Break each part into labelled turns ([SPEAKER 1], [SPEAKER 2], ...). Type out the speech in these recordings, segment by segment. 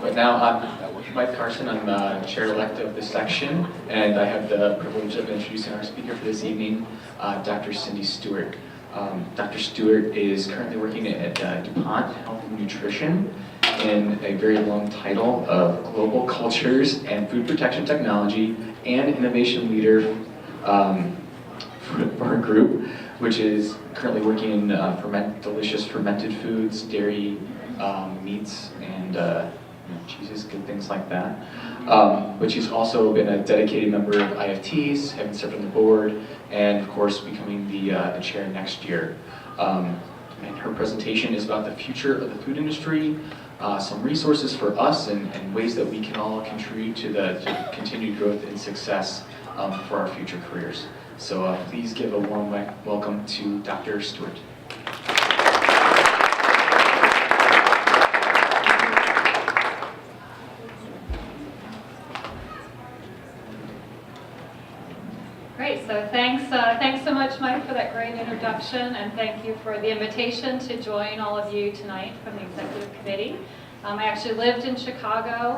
[SPEAKER 1] But now I'm Mike Carson. I'm chair-elect of this section, and I have the privilege of introducing our speaker for this evening, Dr. Cindy Stewart. Dr. Stewart is currently working at DuPont Health and Nutrition in a very long title of Global Cultures and Food Protection Technology and Innovation Leader for her group, which is currently working in delicious fermented foods, dairy, meats, and cheeses, good things like that. But she's also been a dedicated member of IFTs, having served on the board, and of course becoming the chair next year. And her presentation is about the future of the food industry, some resources for us, and ways that we can all contribute to the continued growth and success for our future careers. So please give a warm welcome to Dr. Stewart.
[SPEAKER 2] Great, so thanks so much, Mike, for that great introduction, and thank you for the invitation to join all of you tonight from the Executive Committee. I actually lived in Chicago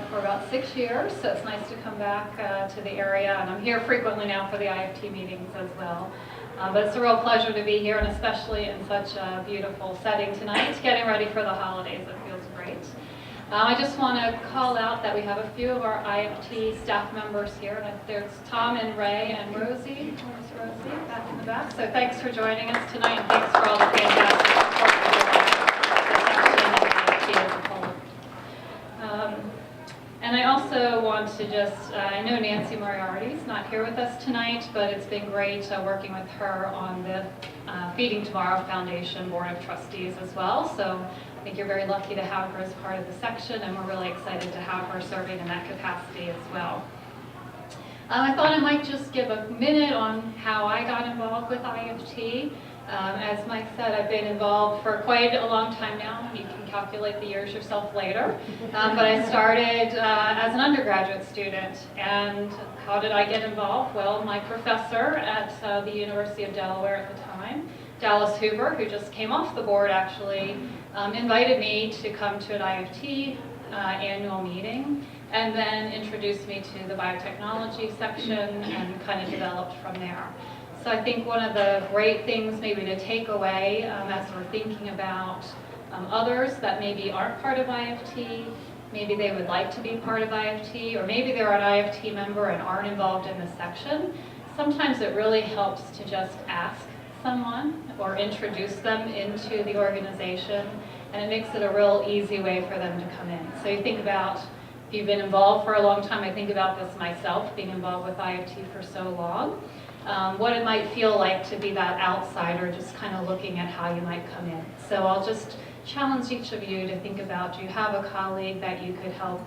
[SPEAKER 2] for about 6 years, so it's nice to come back to the area, and I'm here frequently now for the IFT meetings as well. But it's a real pleasure to be here, and especially in such a beautiful setting tonight, getting ready for the holidays. It feels great. I just want to call out that we have a few of our IFT staff members here. There's Tom and Ray and Rosie. Where's Rosie? Back in the back. So thanks for joining us tonight, and thanks for all the fantastic support for the section and IFT as a whole. And I also want to just, I know Nancy Moriarty's not here with us tonight, but it's been great working with her on the Feeding Tomorrow Foundation Board of Trustees as well. So I think you're very lucky to have her as part of the section, and we're really excited to have her serving in that capacity as well. I thought I might just give a minute on how I got involved with IFT. As Mike said, I've been involved for quite a long time now. You can calculate the years yourself later. But I started as an undergraduate student. And how did I get involved? Well, my professor at the University of Delaware at the time, Dallas Hoover, who just came off the board actually, invited me to come to an IFT annual meeting, and then introduced me to the biotechnology section and kind of developed from there. So I think one of the great things maybe to take away as we're thinking about others that maybe aren't part of IFT, maybe they would like to be part of IFT, or maybe they're an IFT member and aren't involved in the section, sometimes it really helps to just ask someone or introduce them into the organization, and it makes it a real easy way for them to come in. So you think about, if you've been involved for a long time, I think about this myself, being involved with IFT for so long, what it might feel like to be that outsider, just kind of looking at how you might come in. So I'll just challenge each of you to think about, do you have a colleague that you could help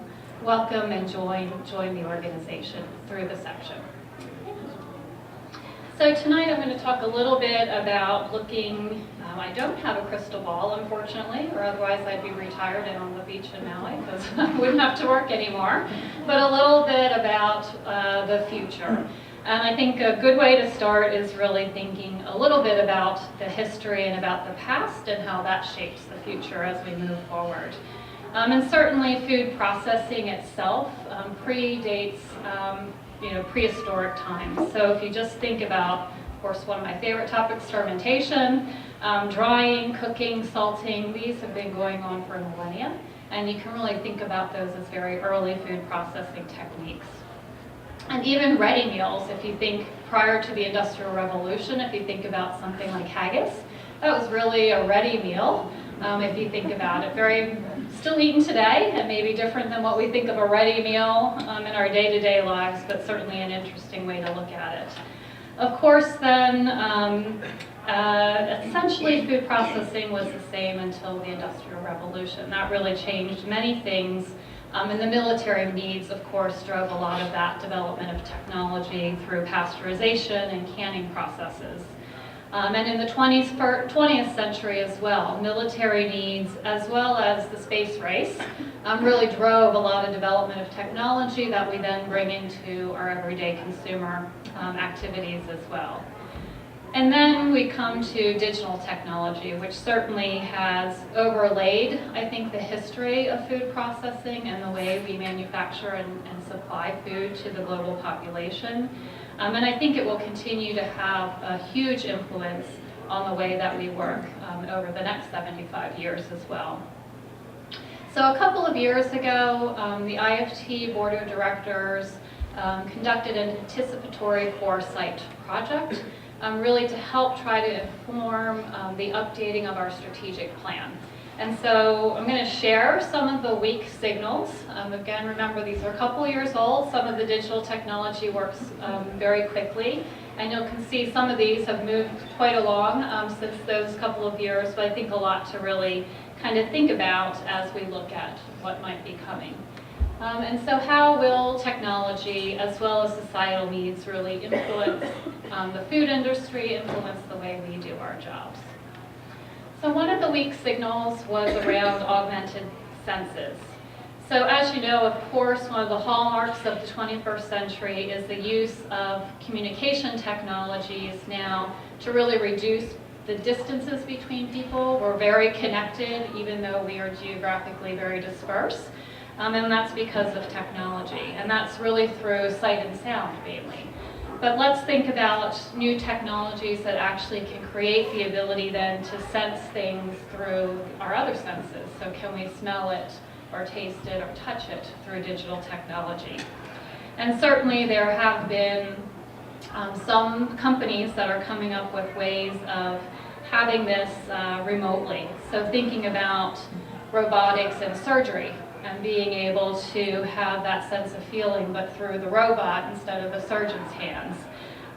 [SPEAKER 2] welcome and join the organization through the section? So tonight I'm going to talk a little bit about looking, I don't have a crystal ball unfortunately, or otherwise I'd be retired and on the beach in Maui because I wouldn't have to work anymore, but a little bit about the future. And I think a good way to start is really thinking a little bit about the history and about the past and how that shapes the future as we move forward. And certainly food processing itself predates prehistoric times. So if you just think about, of course, one of my favorite topics, fermentation, drying, cooking, salting, these have been going on for millennia. And you can really think about those as very early food processing techniques. And even ready meals, if you think prior to the Industrial Revolution, if you think about something like haggis, that was really a ready meal, if you think about it. Very still eaten today, and maybe different than what we think of a ready meal in our day-to-day lives, but certainly an interesting way to look at it. Of course, then, essentially food processing was the same until the Industrial Revolution. That really changed many things. And the military needs, of course, drove a lot of that development of technology through pasteurization and canning processes. And in the 20th century as well, military needs as well as the space race really drove a lot of development of technology that we then bring into our everyday consumer activities as well. And then we come to digital technology, which certainly has overlaid, I think, the history of food processing and the way we manufacture and supply food to the global population. And I think it will continue to have a huge influence on the way that we work over the next 75 years as well. So a couple of years ago, the IFT Board of Directors conducted an anticipatory foresight project, really to help try to inform the updating of our strategic plan. And so I'm going to share some of the weak signals. Again, remember, these are a couple years old. Some of the digital technology works very quickly. And you can see some of these have moved quite along since those couple of years, but I think a lot to really kind of think about as we look at what might be coming. And so how will technology as well as societal needs really influence the food industry, influence the way we do our jobs? So one of the weak signals was around augmented senses. So as you know, of course, one of the hallmarks of the 21st century is the use of communication technologies now to really reduce the distances between people. We're very connected, even though we are geographically very dispersed. And that's because of technology. And that's really through sight and sound, mainly. But let's think about new technologies that actually can create the ability then to sense things through our other senses. So can we smell it, or taste it, or touch it through digital technology? And certainly there have been some companies that are coming up with ways of having this remotely. So thinking about robotics and surgery, and being able to have that sense of feeling, but through the robot instead of the surgeon's hands.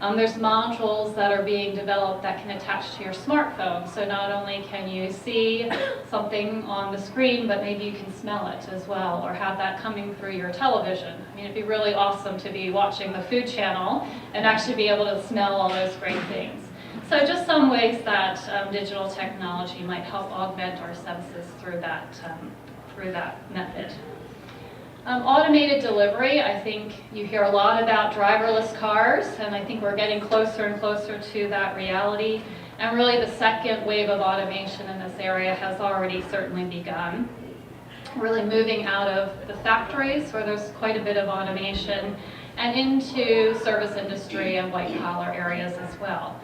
[SPEAKER 2] There's modules that are being developed that can attach to your smartphone. So not only can you see something on the screen, but maybe you can smell it as well, or have that coming through your television. I mean, it'd be really awesome to be watching the Food Channel and actually be able to smell all those great things. So just some ways that digital technology might help augment our senses through that method. Automated delivery, I think you hear a lot about driverless cars, and I think we're getting closer and closer to that reality. And really the second wave of automation in this area has already certainly begun. Really moving out of the factories, where there's quite a bit of automation, and into service industry and white collar areas as well.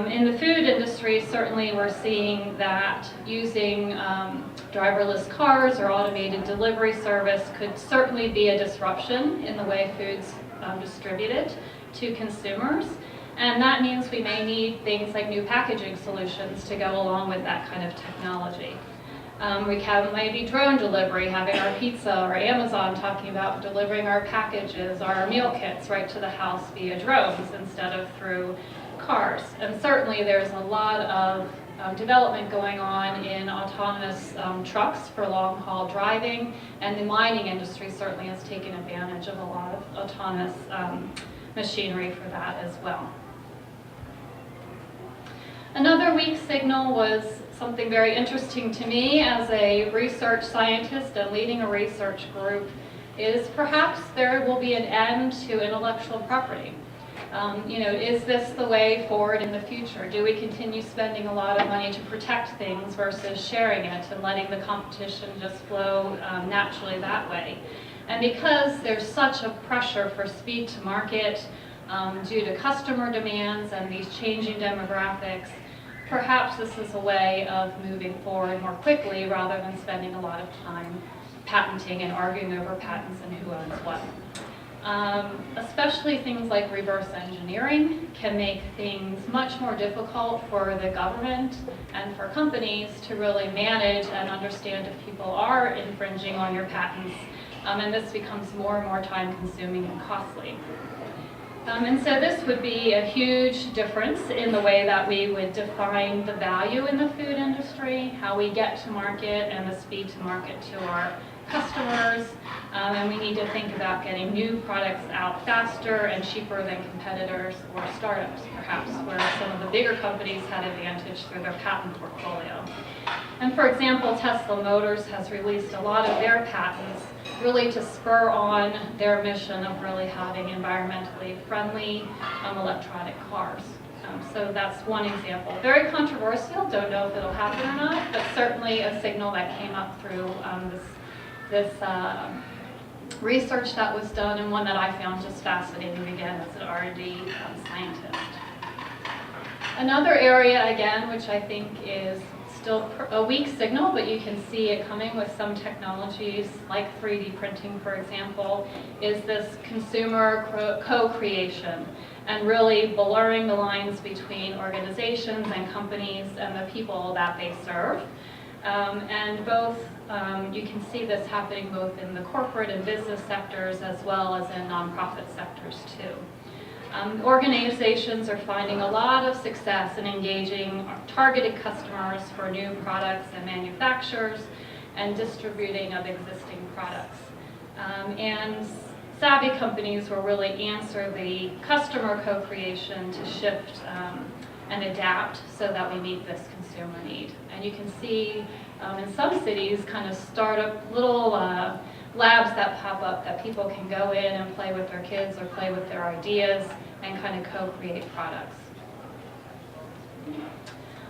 [SPEAKER 2] In the food industry, certainly we're seeing that using driverless cars or automated delivery service could certainly be a disruption in the way food's distributed to consumers. And that means we may need things like new packaging solutions to go along with that kind of technology. We have maybe drone delivery, having our pizza, or Amazon talking about delivering our packages, our meal kits right to the house via drones instead of through cars. And certainly there's a lot of development going on in autonomous trucks for long haul driving, and the mining industry certainly has taken advantage of a lot of autonomous machinery for that as well. Another weak signal was something very interesting to me as a research scientist and leading a research group, is perhaps there will be an end to intellectual property. Is this the way forward in the future? Do we continue spending a lot of money to protect things versus sharing it and letting the competition just flow naturally that way? And because there's such a pressure for speed to market due to customer demands and these changing demographics, perhaps this is a way of moving forward more quickly rather than spending a lot of time patenting and arguing over patents and who owns what. Especially things like reverse engineering can make things much more difficult for the government and for companies to really manage and understand if people are infringing on your patents, and this becomes more and more time consuming and costly. And so this would be a huge difference in the way that we would define the value in the food industry, how we get to market, and the speed to market to our customers. And we need to think about getting new products out faster and cheaper than competitors or startups, perhaps, where some of the bigger companies had advantage through their patent portfolio. And for example, Tesla Motors has released a lot of their patents really to spur on their mission of really having environmentally friendly electronic cars. So that's one example. Very controversial, don't know if it'll happen or not, but certainly a signal that came up through this research that was done, and one that I found just fascinating, again, as an R&D scientist. Another area, again, which I think is still a weak signal, but you can see it coming with some technologies like 3D printing, for example, is this consumer co-creation and really blurring the lines between organizations and companies and the people that they serve. And both, you can see this happening both in the corporate and business sectors as well as in nonprofit sectors too. Organizations are finding a lot of success in engaging targeted customers for new products and manufacturers and distributing of existing products. And savvy companies will really answer the customer co-creation to shift and adapt so that we meet this consumer need. And you can see in some cities kind of startup little labs that pop up that people can go in and play with their kids or play with their ideas and kind of co-create products.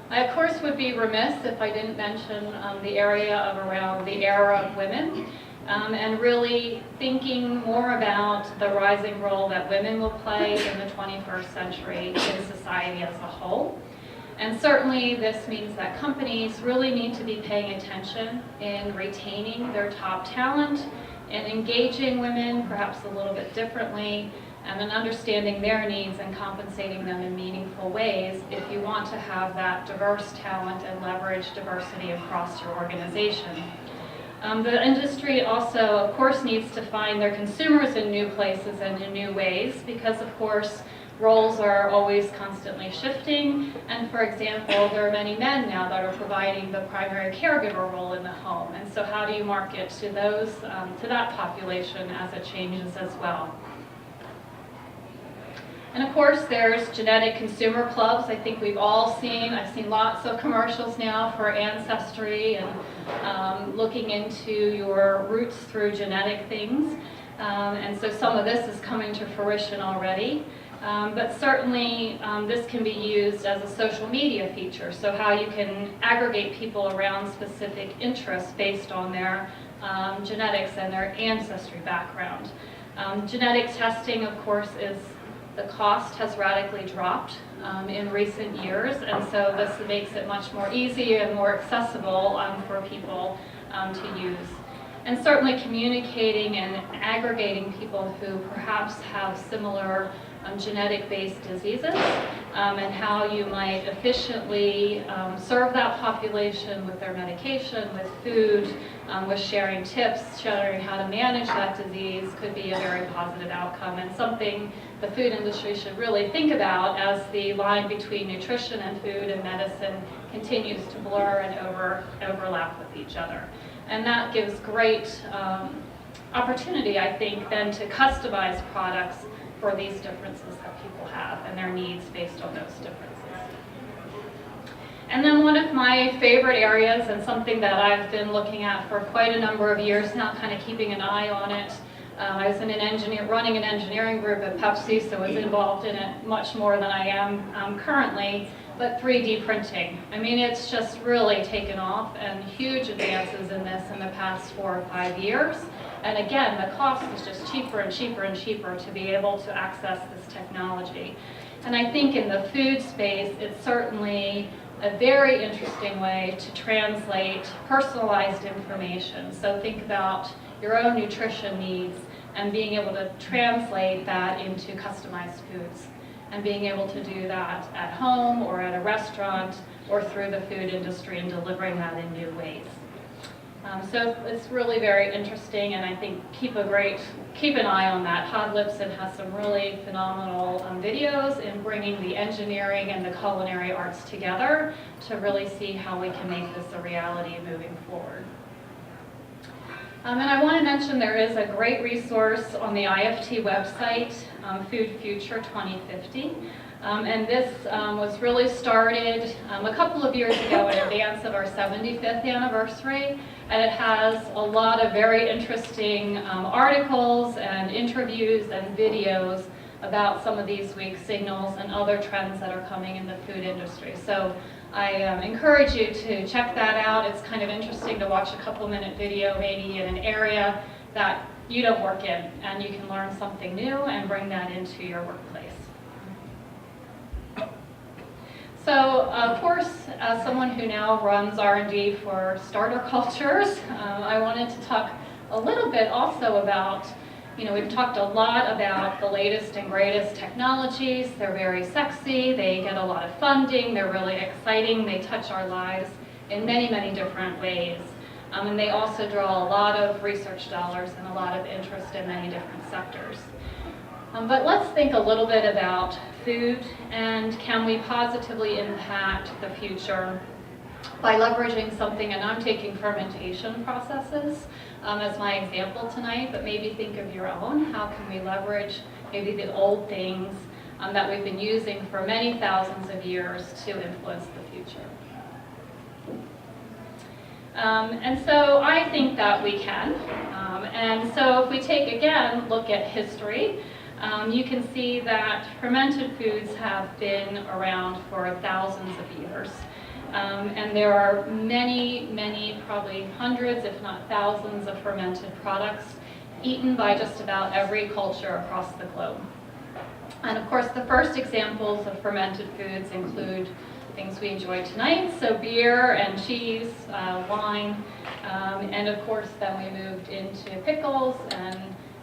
[SPEAKER 2] I, of course, would be remiss if I didn't mention the area of around the era of women and really thinking more about the rising role that women will play in the 21st century in society as a whole. And certainly this means that companies really need to be paying attention in retaining their top talent and engaging women perhaps a little bit differently and understanding their needs and compensating them in meaningful ways if you want to have that diverse talent and leverage diversity across your organization. The industry also, of course, needs to find their consumers in new places and in new ways because, of course, roles are always constantly shifting, and for example, there are many men now that are providing the primary caregiver role in the home, and so how do you market to those, to that population as it changes as well? And of course, there's genetic consumer clubs. I think we've all seen, I've seen lots of commercials now for Ancestry and looking into your roots through genetic things, and so some of this is coming to fruition already. But certainly this can be used as a social media feature, so how you can aggregate people around specific interests based on their genetics and their ancestry background. Genetic testing, of course, the cost has radically dropped in recent years, and so this makes it much more easy and more accessible for people to use. And certainly communicating and aggregating people who perhaps have similar genetic-based diseases and how you might efficiently serve that population with their medication, with food, with sharing tips, sharing how to manage that disease could be a very positive outcome and something the food industry should really think about as the line between nutrition and food and medicine continues to blur and overlap with each other. And that gives great opportunity, I think, then to customize products for these differences that people have and their needs based on those differences. And then one of my favorite areas, and something that I've been looking at for quite a number of years now, kind of keeping an eye on it. I was running an engineering group at Pepsi, so I was involved in it much more than I am currently, but 3D printing. I mean, it's just really taken off and huge advances in this in the past 4 or 5 years. And again, the cost is just cheaper and cheaper and cheaper to be able to access this technology. And I think in the food space, it's certainly a very interesting way to translate personalized information. So think about your own nutrition needs and being able to translate that into customized foods and being able to do that at home or at a restaurant or through the food industry and delivering that in new ways. So it's really very interesting, and I think keep an eye on that. Todd Lipson has some really phenomenal videos in bringing the engineering and the culinary arts together to really see how we can make this a reality moving forward. And I want to mention there is a great resource on the IFT website, Food Future 2050. And this was really started a couple of years ago in advance of our 75th anniversary. And it has a lot of very interesting articles and interviews and videos about some of these weak signals and other trends that are coming in the food industry. So I encourage you to check that out. It's kind of interesting to watch a couple-minute video maybe in an area that you don't work in, and you can learn something new and bring that into your workplace. So, of course, as someone who now runs R&D for starter cultures, I wanted to talk a little bit also about, we've talked a lot about the latest and greatest technologies. They're very sexy, they get a lot of funding, they're really exciting, they touch our lives in many, many different ways. And they also draw a lot of research dollars and a lot of interest in many different sectors. But let's think a little bit about food and can we positively impact the future by leveraging something, and I'm taking fermentation processes as my example tonight, but maybe think of your own. How can we leverage maybe the old things that we've been using for many thousands of years to influence the future? And so I think that we can. And so if we take, again, look at history, you can see that fermented foods have been around for thousands of years. And there are many, many, probably hundreds, if not thousands, of fermented products eaten by just about every culture across the globe. And of course, the first examples of fermented foods include things we enjoy tonight, so beer and cheese, wine, and of course then we moved into pickles and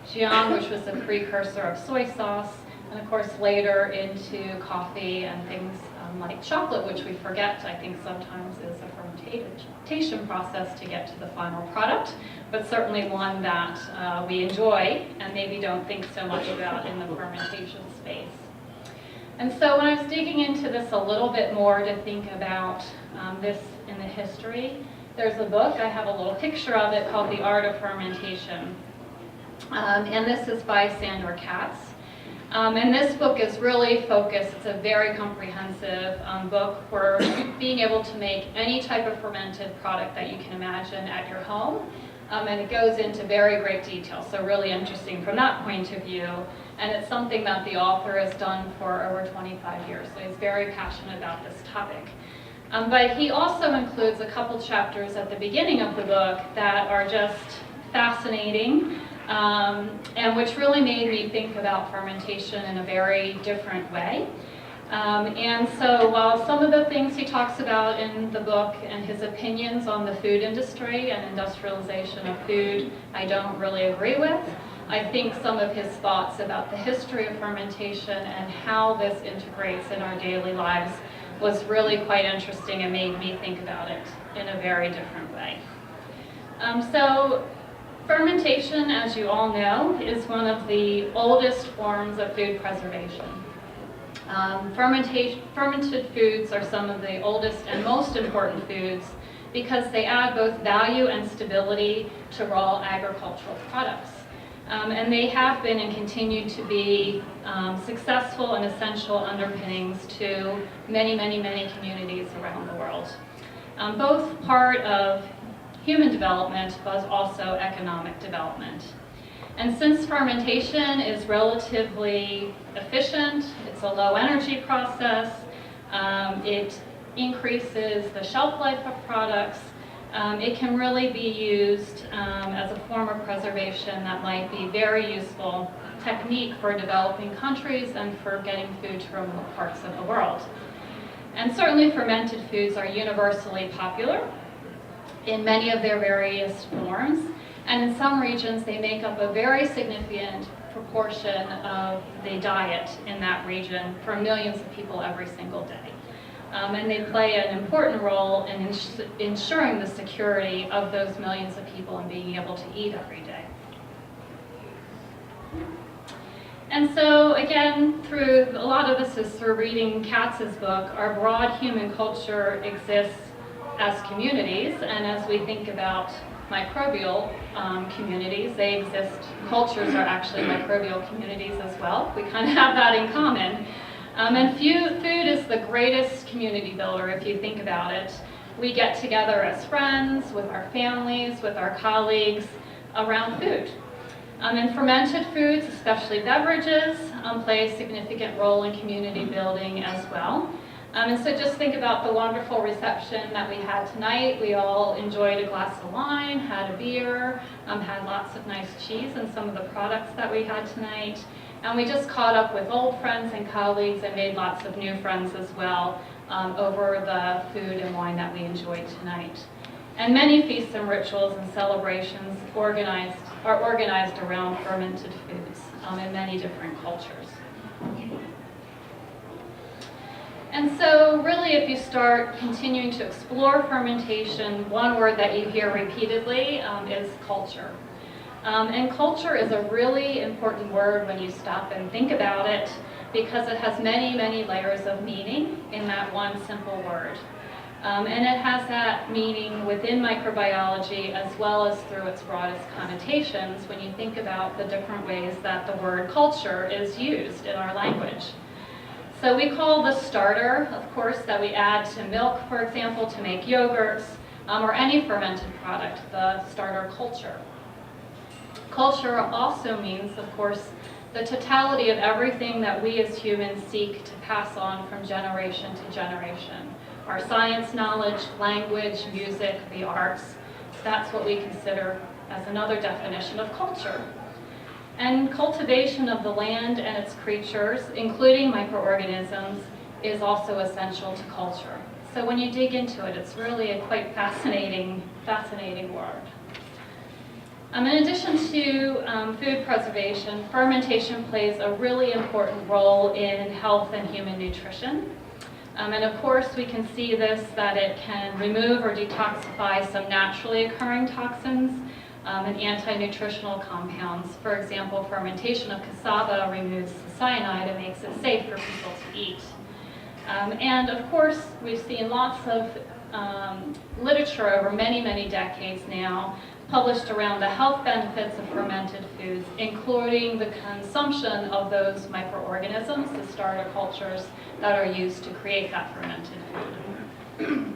[SPEAKER 2] Jiang, which was a precursor of soy sauce, and of course later into coffee and things like chocolate, which we forget, I think sometimes is a fermentation process to get to the final product, but certainly one that we enjoy and maybe don't think so much about in the fermentation space. And so when I was digging into this a little bit more to think about this in the history, there's a book, I have a little picture of it, called The Art of Fermentation. And this is by Sandor Katz. And this book is really focused, it's a very comprehensive book for being able to make any type of fermented product that you can imagine at your home. And it goes into very great detail, so really interesting from that point of view. And it's something that the author has done for over 25 years, so he's very passionate about this topic. But he also includes a couple chapters at the beginning of the book that are just fascinating, and which really made me think about fermentation in a very different way. And so while some of the things he talks about in the book and his opinions on the food industry and industrialization of food, I don't really agree with, I think some of his thoughts about the history of fermentation and how this integrates in our daily lives was really quite interesting and made me think about it in a very different way. So fermentation, as you all know, is one of the oldest forms of food preservation. Fermented foods are some of the oldest and most important foods because they add both value and stability to raw agricultural products. And they have been and continue to be successful and essential underpinnings to many, many, many communities around the world. Both part of human development, but also economic development. And since fermentation is relatively efficient, it's a low energy process, it increases the shelf life of products, it can really be used as a form of preservation that might be very useful technique for developing countries and for getting food to remote parts of the world. And certainly fermented foods are universally popular in many of their various forms, and in some regions they make up a very significant proportion of the diet in that region for millions of people every single day. And they play an important role in ensuring the security of those millions of people and being able to eat every day. And so again, through a lot of this is through reading Katz's book, our broad human culture exists as communities, and as we think about microbial communities, they exist, cultures are actually microbial communities as well. We kind of have that in common. And food is the greatest community builder if you think about it. We get together as friends, with our families, with our colleagues, around food. And fermented foods, especially beverages, play a significant role in community building as well. And so just think about the wonderful reception that we had tonight. We all enjoyed a glass of wine, had a beer, had lots of nice cheese and some of the products that we had tonight. And we just caught up with old friends and colleagues and made lots of new friends as well over the food and wine that we enjoyed tonight. And many feasts and rituals and celebrations are organized around fermented foods in many different cultures. And so really, if you start continuing to explore fermentation, one word that you hear repeatedly is culture. And culture is a really important word when you stop and think about it, because it has many, many layers of meaning in that one simple word. And it has that meaning within microbiology as well as through its broadest connotations when you think about the different ways that the word culture is used in our language. So we call the starter, of course, that we add to milk, for example, to make yogurts, or any fermented product, the starter culture. Culture also means, of course, the totality of everything that we as humans seek to pass on from generation to generation. Our science knowledge, language, music, the arts, that's what we consider as another definition of culture. And cultivation of the land and its creatures, including microorganisms, is also essential to culture. So when you dig into it, it's really a quite fascinating word. In addition to food preservation, fermentation plays a really important role in health and human nutrition. And of course, we can see this, that it can remove or detoxify some naturally occurring toxins and anti-nutritional compounds. For example, fermentation of cassava removes the cyanide and makes it safe for people to eat. And of course, we've seen lots of literature over many, many decades now published around the health benefits of fermented foods, including the consumption of those microorganisms, the starter cultures that are used to create that fermented food.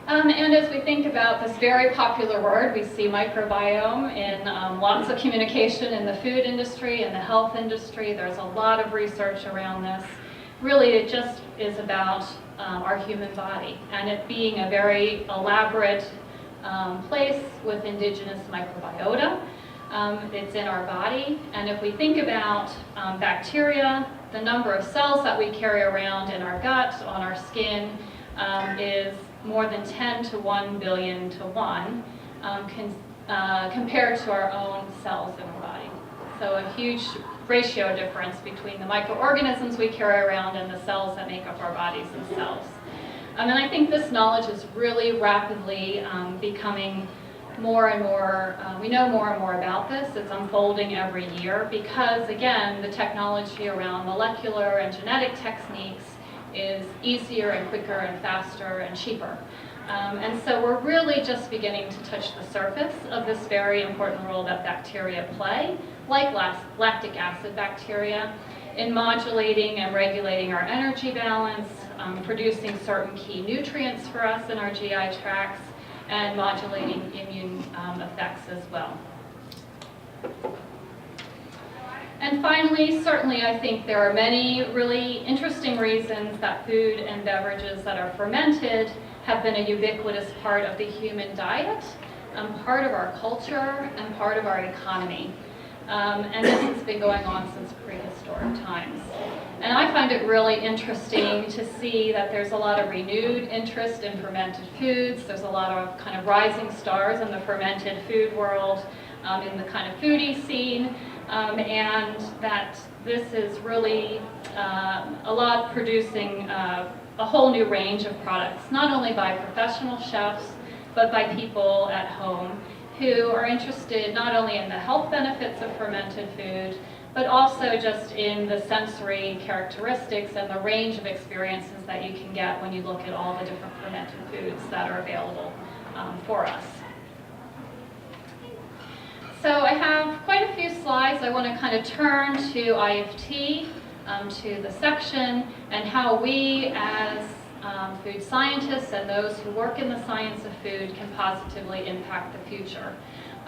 [SPEAKER 2] And as we think about this very popular word, we see microbiome in lots of communication in the food industry and the health industry. There's a lot of research around this. Really, it just is about our human body and it being a very elaborate place with indigenous microbiota. It's in our body, and if we think about bacteria, the number of cells that we carry around in our gut, on our skin, is more than 10 to 1 billion to 1 compared to our own cells in our body. So a huge ratio difference between the microorganisms we carry around and the cells that make up our bodies themselves. And I think this knowledge is really rapidly becoming more and more, we know more and more about this. It's unfolding every year because, again, the technology around molecular and genetic techniques is easier and quicker and faster and cheaper. And so we're really just beginning to touch the surface of this very important role that bacteria play, like lactic acid bacteria, in modulating and regulating our energy balance, producing certain key nutrients for us in our GI tracts, and modulating immune effects as well. And finally, certainly I think there are many really interesting reasons that food and beverages that are fermented have been a ubiquitous part of the human diet, part of our culture, and part of our economy. And this has been going on since prehistoric times. And I find it really interesting to see that there's a lot of renewed interest in fermented foods. There's a lot of kind of rising stars in the fermented food world, in the kind of foodie scene, and that this is really a lot producing a whole new range of products, not only by professional chefs, but by people at home who are interested not only in the health benefits of fermented food, but also just in the sensory characteristics and the range of experiences that you can get when you look at all the different fermented foods that are available for us. So I have quite a few slides. I want to kind of turn to IFT, to the section, and how we as food scientists and those who work in the science of food can positively impact the future.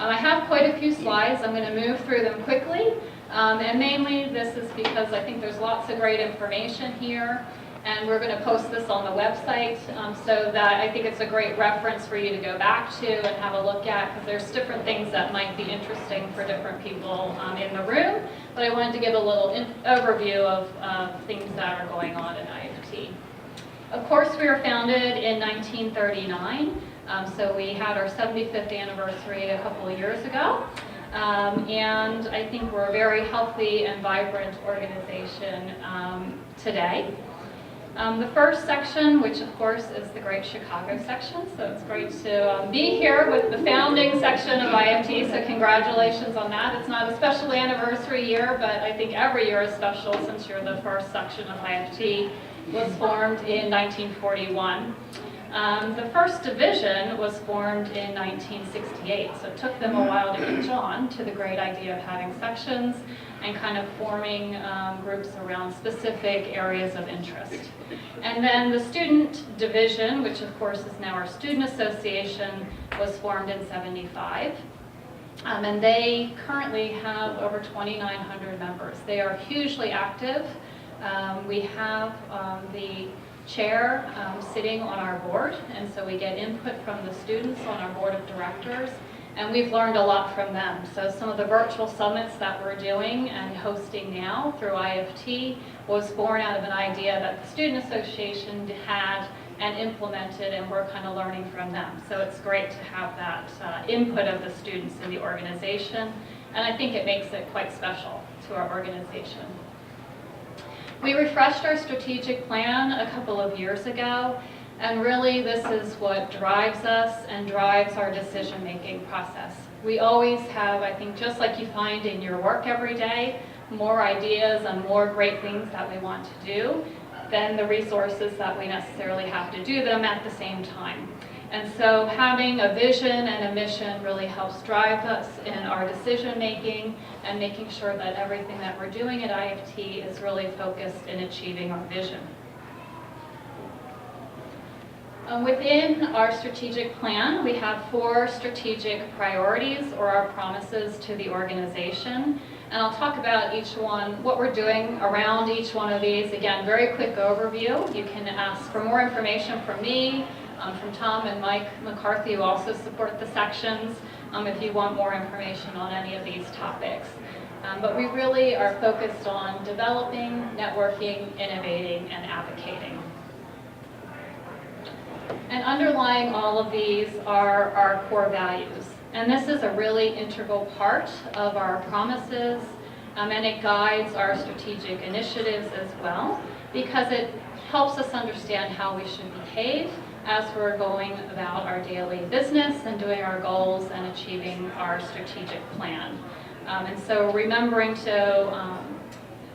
[SPEAKER 2] I have quite a few slides. I'm going to move through them quickly. And mainly this is because I think there's lots of great information here. And we're going to post this on the website so that I think it's a great reference for you to go back to and have a look at, because there's different things that might be interesting for different people in the room. But I wanted to give a little overview of things that are going on in IFT. Of course, we were founded in 1939, so we had our 75th anniversary a couple of years ago. And I think we're a very healthy and vibrant organization today. The first section, which of course is the Great Chicago section, so it's great to be here with the founding section of IFT, so congratulations on that. It's not a special anniversary year, but I think every year is special since you're the first section of IFT. Was formed in 1941. The first division was formed in 1968, so it took them a while to catch on to the great idea of having sections and kind of forming groups around specific areas of interest. And then the student division, which of course is now our student association, was formed in 75. And they currently have over 2,900 members. They are hugely active. We have the chair sitting on our board, and so we get input from the students on our board of directors, and we've learned a lot from them. So some of the virtual summits that we're doing and hosting now through IFT was born out of an idea that the Student Association had and implemented, and we're kind of learning from them. So it's great to have that input of the students in the organization, and I think it makes it quite special to our organization. We refreshed our strategic plan a couple of years ago, and really this is what drives us and drives our decision-making process. We always have, I think, just like you find in your work every day, more ideas and more great things that we want to do than the resources that we necessarily have to do them at the same time. And so having a vision and a mission really helps drive us in our decision making and making sure that everything that we're doing at IFT is really focused in achieving our vision. Within our strategic plan, we have 4 strategic priorities, or our promises to the organization. And I'll talk about each one, what we're doing around each one of these. Again, very quick overview. You can ask for more information from me, from Tom and Mike McCarthy, who also support the sections, if you want more information on any of these topics. But we really are focused on developing, networking, innovating, and advocating. And underlying all of these are our core values. And this is a really integral part of our promises, and it guides our strategic initiatives as well, because it helps us understand how we should behave as we're going about our daily business and doing our goals and achieving our strategic plan. And so remembering to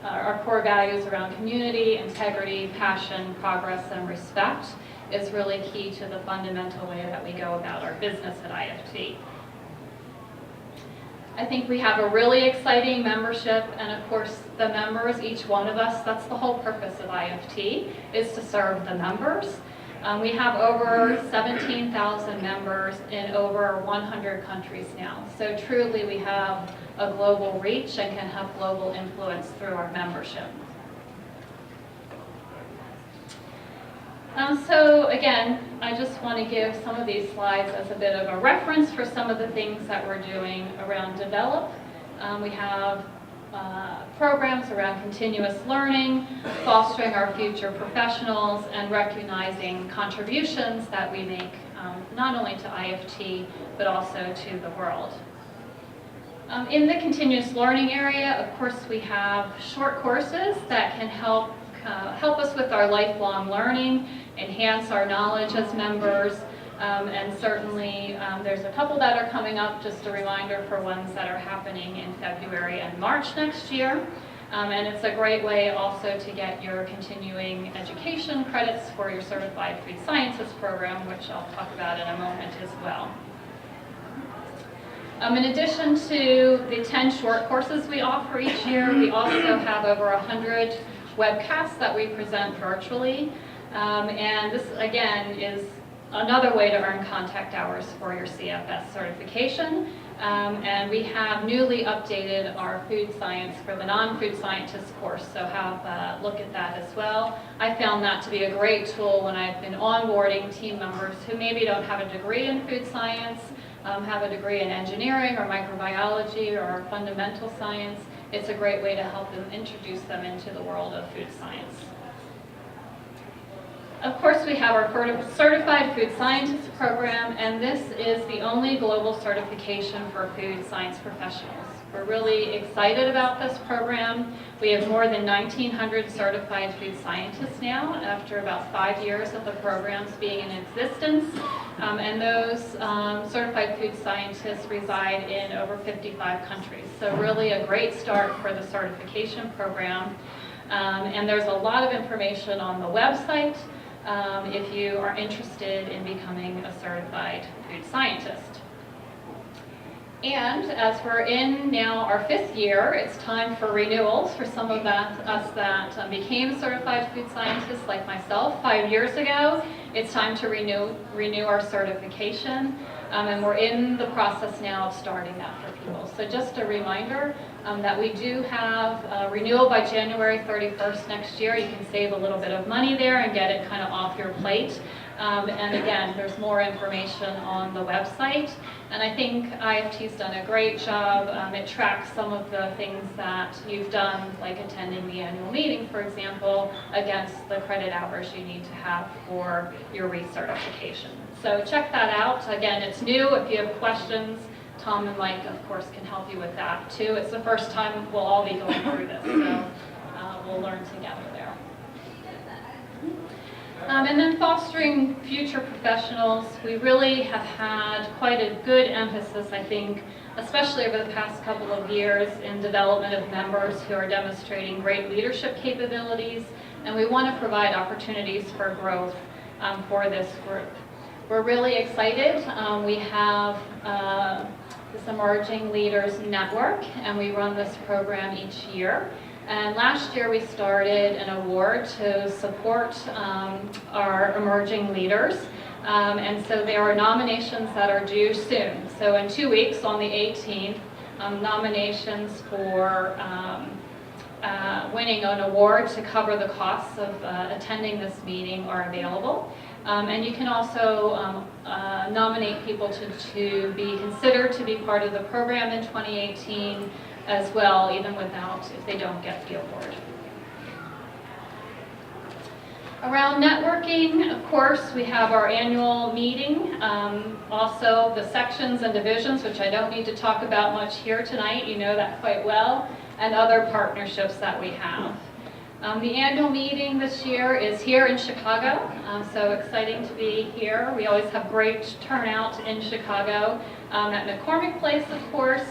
[SPEAKER 2] our core values around community, integrity, passion, progress, and respect is really key to the fundamental way that we go about our business at IFT. I think we have a really exciting membership, and of course the members, each one of us, that's the whole purpose of IFT, is to serve the members. We have over 17,000 members in over 100 countries now. So truly we have a global reach and can have global influence through our membership. So again, I just want to give some of these slides as a bit of a reference for some of the things that we're doing around develop. We have programs around continuous learning, fostering our future professionals, and recognizing contributions that we make not only to IFT, but also to the world. In the continuous learning area, of course, we have short courses that can help us with our lifelong learning, enhance our knowledge as members, and certainly there's a couple that are coming up, just a reminder for ones that are happening in February and March next year. And it's a great way also to get your continuing education credits for your Certified Food Sciences program, which I'll talk about in a moment as well. In addition to the 10 short courses we offer each year, we also have over 100 webcasts that we present virtually. And this, again, is another way to earn contact hours for your CFS certification. And we have newly updated our food science for the non-food scientist course, so have a look at that as well. I found that to be a great tool when I've been onboarding team members who maybe don't have a degree in food science, have a degree in engineering or microbiology or fundamental science. It's a great way to help them introduce them into the world of food science. Of course, we have our Certified Food Scientist program, and this is the only global certification for food science professionals. We're really excited about this program. We have more than 1,900 certified food scientists now, after about 5 years of the programs being in existence. And those certified food scientists reside in over 55 countries. So really a great start for the certification program. And there's a lot of information on the website if you are interested in becoming a certified food scientist. And as we're in now our 5th year, it's time for renewals for some of us that became certified food scientists like myself 5 years ago. It's time to renew our certification, and we're in the process now of starting that for people. So just a reminder that we do have renewal by January 31st next year. You can save a little bit of money there and get it kind of off your plate. And again, there's more information on the website. And I think IFT's done a great job. It tracks some of the things that you've done, like attending the annual meeting, for example, against the credit hours you need to have for your recertification. So check that out. Again, it's new. If you have questions, Tom and Mike, of course, can help you with that too. It's the first time we'll all be going through this, so we'll learn together there. And then fostering future professionals, we really have had quite a good emphasis, I think, especially over the past couple of years, in development of members who are demonstrating great leadership capabilities, and we want to provide opportunities for growth for this group. We're really excited. We have this Emerging Leaders Network, and we run this program each year. And last year we started an award to support our emerging leaders. And so there are nominations that are due soon. So in 2 weeks, on the 18th, nominations for winning an award to cover the costs of attending this meeting are available. And you can also nominate people to be considered to be part of the program in 2018 as well, even without, if they don't get the award. Around networking, of course, we have our annual meeting. Also the sections and divisions, which I don't need to talk about much here tonight, you know that quite well, and other partnerships that we have. The annual meeting this year is here in Chicago, so exciting to be here. We always have great turnout in Chicago at McCormick Place, of course,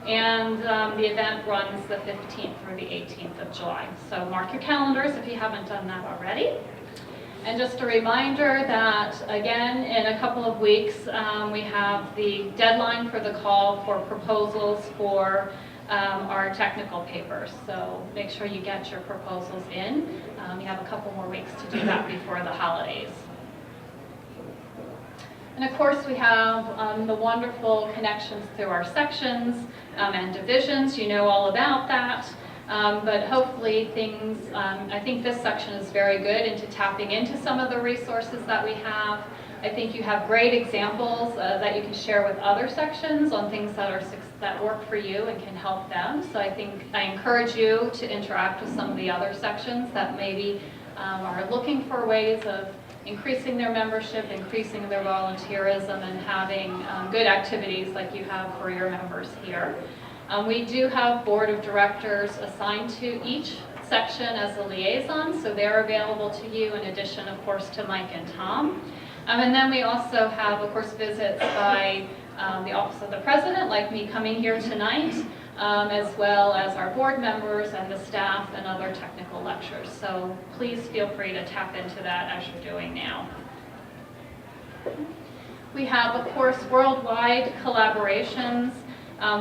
[SPEAKER 2] and the event runs the 15th through the 18th of July. So mark your calendars if you haven't done that already. And just a reminder that, again, in a couple of weeks, we have the deadline for the call for proposals for our technical papers. So make sure you get your proposals in. You have a couple more weeks to do that before the holidays. And of course we have the wonderful connections through our sections and divisions. You know all about that. But hopefully things, I think this section is very good into tapping into some of the resources that we have. I think you have great examples that you can share with other sections on things that work for you and can help them. So I encourage you to interact with some of the other sections that maybe are looking for ways of increasing their membership, increasing their volunteerism, and having good activities like you have for your members here. We do have board of directors assigned to each section as a liaison, so they're available to you in addition, of course, to Mike and Tom. And then we also have, of course, visits by the Office of the President, like me coming here tonight, as well as our board members and the staff and other technical lectures. So please feel free to tap into that as you're doing now. We have, of course, worldwide collaborations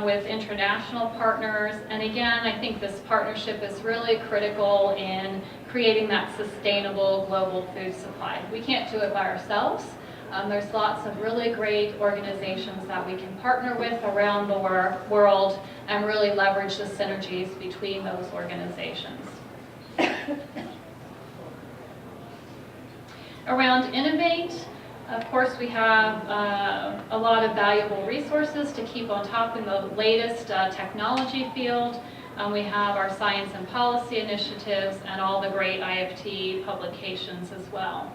[SPEAKER 2] with international partners. And again, I think this partnership is really critical in creating that sustainable global food supply. We can't do it by ourselves. There's lots of really great organizations that we can partner with around the world and really leverage the synergies between those organizations. Around Innovate, of course, we have a lot of valuable resources to keep on top in the latest technology field. We have our science and policy initiatives and all the great IFT publications as well.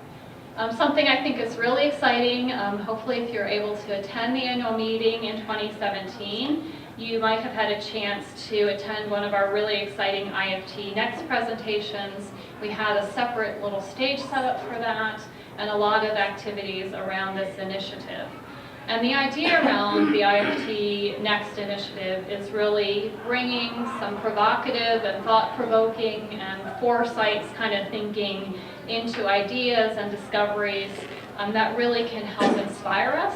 [SPEAKER 2] Something I think is really exciting, hopefully if you're able to attend the annual meeting in 2017, you might have had a chance to attend one of our really exciting IFT Next presentations. We had a separate little stage set up for that and a lot of activities around this initiative. And the idea around the IFT Next initiative is really bringing some provocative and thought-provoking and foresight kind of thinking into ideas and discoveries that really can help inspire us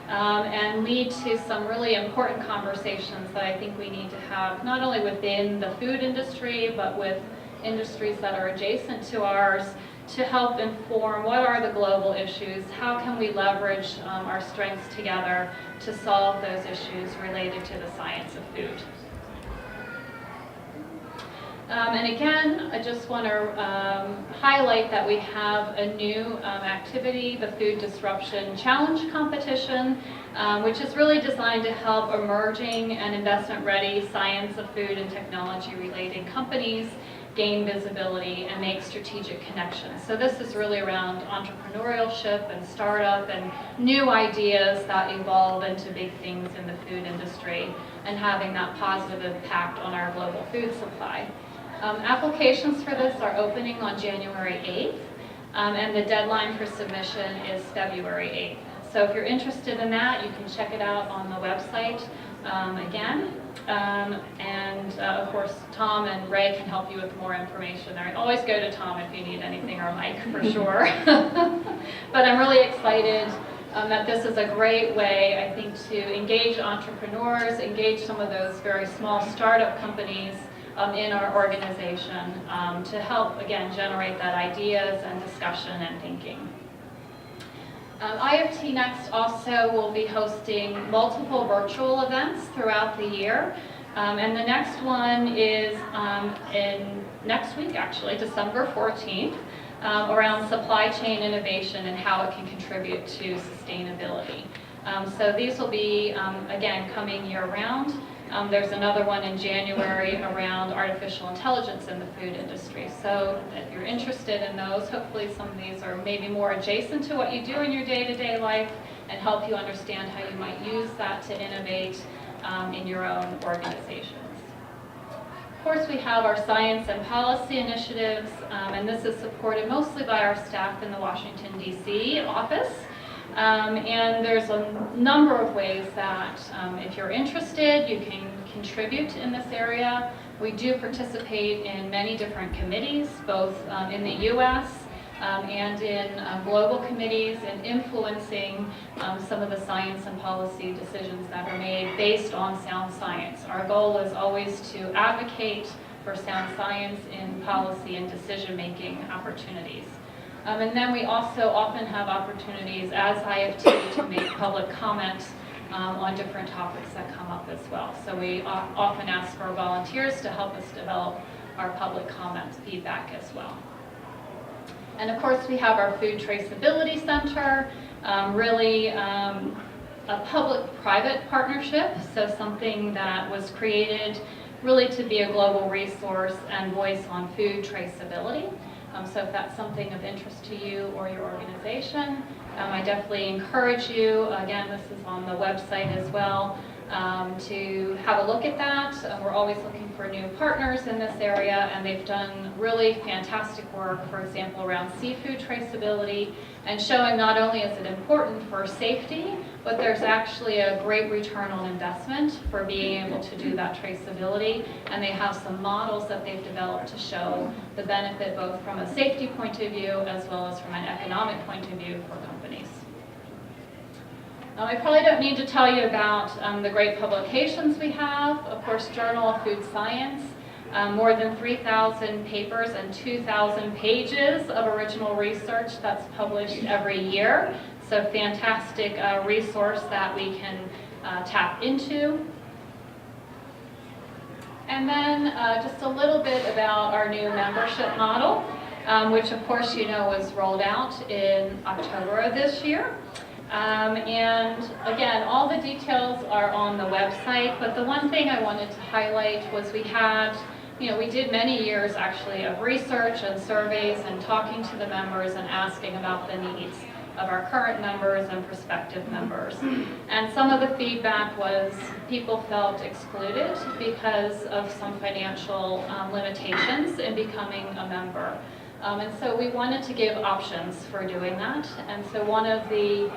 [SPEAKER 2] and lead to some really important conversations that I think we need to have, not only within the food industry, but with industries that are adjacent to ours, to help inform what are the global issues, how can we leverage our strengths together to solve those issues related to the science of food. And again, I just want to highlight that we have a new activity, the Food Disruption Challenge Competition, which is really designed to help emerging and investment-ready science of food and technology-related companies gain visibility and make strategic connections. So this is really around entrepreneurship and startup and new ideas that evolve into big things in the food industry and having that positive impact on our global food supply. Applications for this are opening on January 8th, and the deadline for submission is February 8th. So if you're interested in that, you can check it out on the website again. Of course, Tom and Ray can help you with more information there. Always go to Tom if you need anything, or Mike for sure. But I'm really excited that this is a great way, I think, to engage entrepreneurs, engage some of those very small startup companies in our organization to help, again, generate that ideas and discussion and thinking. IFT Next also will be hosting multiple virtual events throughout the year. And the next one is in next week, actually, December 14th, around supply chain innovation and how it can contribute to sustainability. So these will be, again, coming year-round. There's another one in January around artificial intelligence in the food industry. So if you're interested in those, hopefully some of these are maybe more adjacent to what you do in your day-to-day life and help you understand how you might use that to innovate in your own organizations. Of course, we have our science and policy initiatives, and this is supported mostly by our staff in the Washington, D.C. office. And there's a number of ways that if you're interested, you can contribute in this area. We do participate in many different committees, both in the U.S. And in global committees, and influencing some of the science and policy decisions that are made based on sound science. Our goal is always to advocate for sound science in policy and decision-making opportunities. And then we also often have opportunities as IFT to make public comment on different topics that come up as well. So we often ask for volunteers to help us develop our public comment feedback as well. And of course we have our Food Traceability Center, really a public-private partnership, so something that was created really to be a global resource and voice on food traceability. So if that's something of interest to you or your organization, I definitely encourage you, again, this is on the website as well, to have a look at that. We're always looking for new partners in this area, and they've done really fantastic work, for example, around seafood traceability, and showing not only is it important for safety, but there's actually a great return on investment for being able to do that traceability, and they have some models that they've developed to show the benefit both from a safety point of view as well as from an economic point of view for companies. I probably don't need to tell you about the great publications we have. Of course, Journal of Food Science, more than 3,000 papers and 2,000 pages of original research that's published every year. So fantastic resource that we can tap into. And then just a little bit about our new membership model, which of course you know was rolled out in October of this year. And again, all the details are on the website, but the one thing I wanted to highlight was we did many years actually of research and surveys and talking to the members and asking about the needs of our current members and prospective members. And some of the feedback was people felt excluded because of some financial limitations in becoming a member. And so we wanted to give options for doing that. And so one of the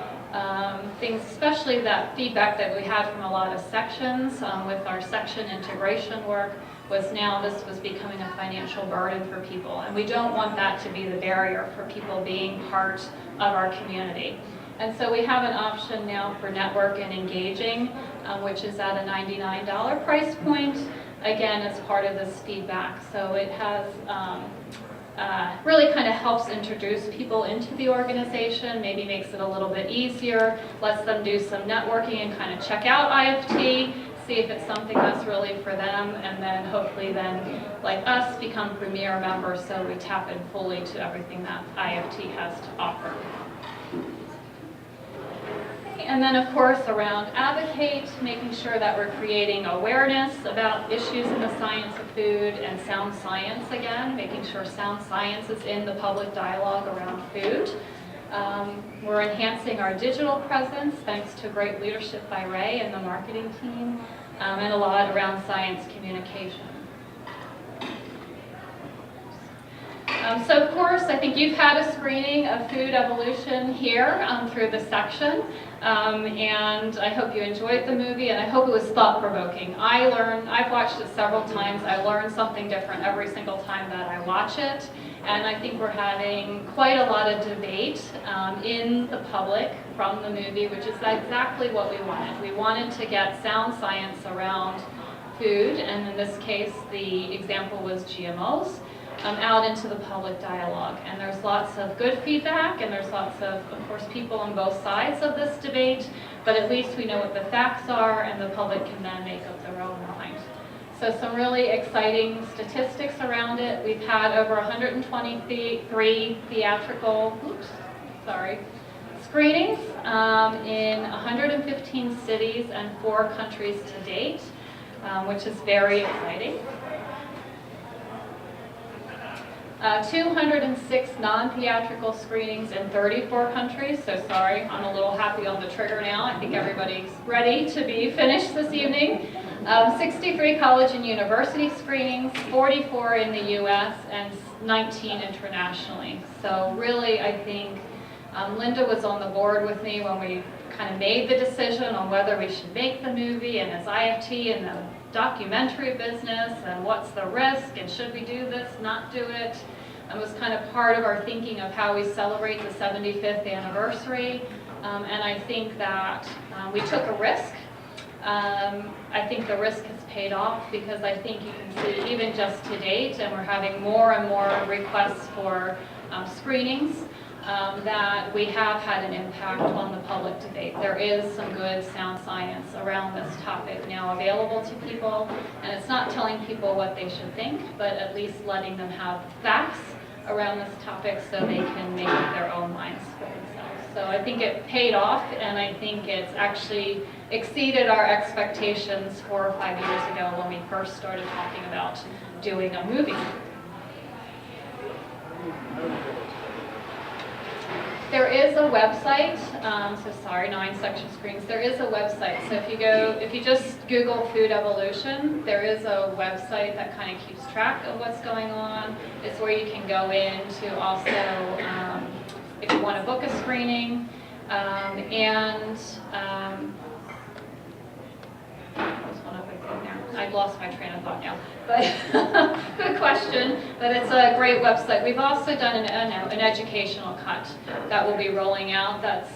[SPEAKER 2] things, especially that feedback that we had from a lot of sections with our section integration work, was now this was becoming a financial burden for people. And we don't want that to be the barrier for people being part of our community. And so we have an option now for network and engaging, which is at a $99 price point, again, as part of this feedback. So it has really kind of helps introduce people into the organization, maybe makes it a little bit easier, lets them do some networking and kind of check out IFT, see if it's something that's really for them, and then hopefully then, like us, become premier members so we tap in fully to everything that IFT has to offer. And then of course around advocate, making sure that we're creating awareness about issues in the science of food and sound science again, making sure sound science is in the public dialogue around food. We're enhancing our digital presence thanks to great leadership by Ray and the marketing team, and a lot around science communication. So of course, I think you've had a screening of Food Evolution here through the section, and I hope you enjoyed the movie, and I hope it was thought-provoking. I've watched it several times. I learn something different every single time that I watch it, and I think we're having quite a lot of debate in the public from the movie, which is exactly what we wanted. We wanted to get sound science around food, and in this case, the example was GMOs. Out into the public dialogue. And there's lots of good feedback, and there's lots of course, people on both sides of this debate, but at least we know what the facts are, and the public can then make up their own mind. So some really exciting statistics around it. We've had over 123 theatrical screenings in 115 cities and 4 countries to date, which is very exciting. 206 non-theatrical screenings in 34 countries, so sorry, I'm a little happy on the trigger now. I think everybody's ready to be finished this evening. 63 college and university screenings, 44 in the US, and 19 internationally. So really, I think Linda was on the board with me when we kind of made the decision on whether we should make the movie, and is IFT in the documentary business, and what's the risk, and should we do this, not do it. It was kind of part of our thinking of how we celebrate the 75th anniversary, and I think that we took a risk. I think the risk has paid off, because I think you can see even just to date, and we're having more and more requests for screenings, that we have had an impact on the public debate. There is some good sound science around this topic now available to people, and it's not telling people what they should think, but at least letting them have facts around this topic so they can make up their own minds for themselves. So I think it paid off, and I think it's actually exceeded our expectations 4 or 5 years ago when we first started talking about doing a movie. There is a website, so sorry, 9 section screens. There is a website. So if you just Google Food Evolution, there is a website that kind of keeps track of what's going on. It's where you can go in to also, if you want to book a screening, I've lost my train of thought now, but good question. But it's a great website. We've also done an educational cut that will be rolling out. That's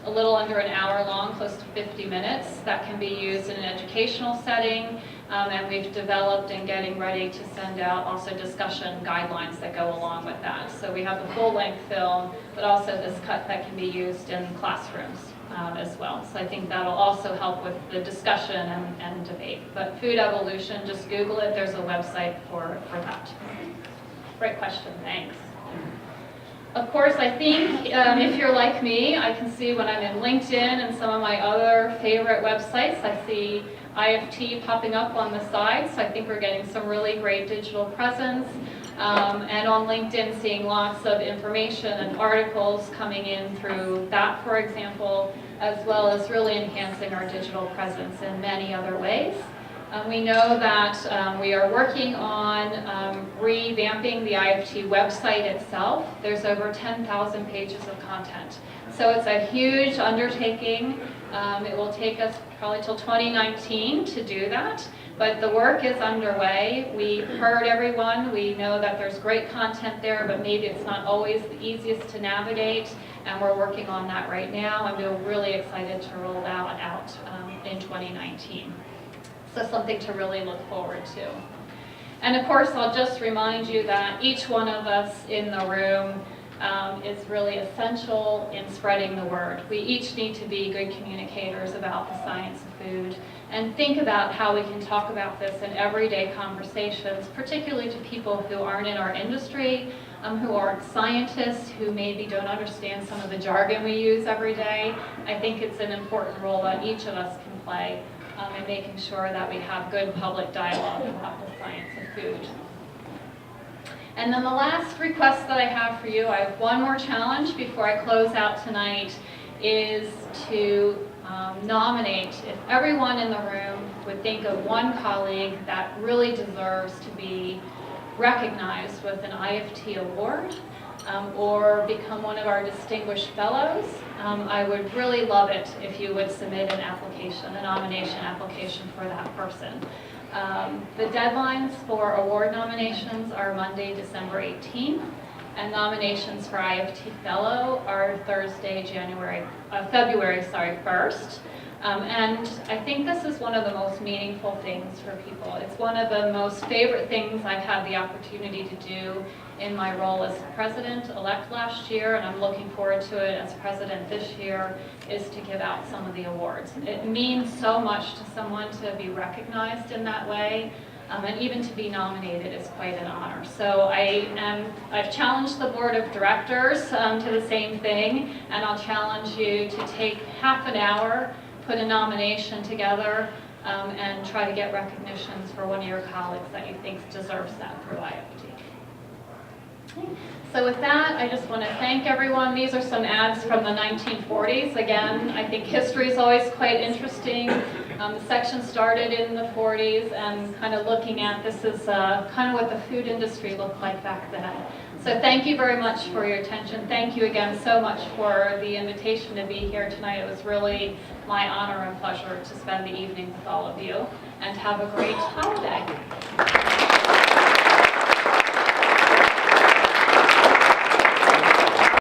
[SPEAKER 2] a little under an hour long, close to 50 minutes, that can be used in an educational setting. And we've developed and getting ready to send out also discussion guidelines that go along with that. So we have the full-length film, but also this cut that can be used in classrooms as well. So I think that'll also help with the discussion and debate. But food evolution, just Google it. There's a website for that. Great question, thanks. Of course, I think if you're like me, I can see when I'm in LinkedIn and some of my other favorite websites, I see IFT popping up on the side, so I think we're getting some really great digital presence. And on LinkedIn, seeing lots of information and articles coming in through that, for example, as well as really enhancing our digital presence in many other ways. We know that we are working on revamping the IFT website itself. There's over 10,000 pages of content. So it's a huge undertaking. It will take us probably till 2019 to do that, but the work is underway. We heard everyone. We know that there's great content there, but maybe it's not always the easiest to navigate, and we're working on that right now, and we're really excited to roll that out in 2019. So something to really look forward to. And of course, I'll just remind you that each one of us in the room is really essential in spreading the word. We each need to be good communicators about the science of food and think about how we can talk about this in everyday conversations, particularly to people who aren't in our industry, who aren't scientists, who maybe don't understand some of the jargon we use every day. I think it's an important role that each of us can play in making sure that we have good public dialogue about the science of food. And then the last request that I have for you, I have one more challenge before I close out tonight, is to nominate, if everyone in the room would think of one colleague that really deserves to be recognized with an IFT award or become one of our distinguished fellows, I would really love it if you would submit an application, a nomination application for that person. The deadlines for award nominations are Monday, December 18th, and nominations for IFT Fellow are Thursday, February 1st. And I think this is one of the most meaningful things for people. It's one of the most favorite things I've had the opportunity to do in my role as president-elect last year, and I'm looking forward to it as president this year, is to give out some of the awards. It means so much to someone to be recognized in that way, and even to be nominated is quite an honor. So I've challenged the board of directors to the same thing, and I'll challenge you to take half an hour, put a nomination together, and try to get recognitions for one of your colleagues that you think deserves that through IFT. So with that, I just want to thank everyone. These are some ads from the 1940s. Again, I think history is always quite interesting. The section started in the 40s, and kind of looking at this is kind of what the food industry looked like back then. So thank you very much for your attention. Thank you again so much for the invitation to be here tonight. It was really my honor and pleasure to spend the evening with all of you, and have a great holiday.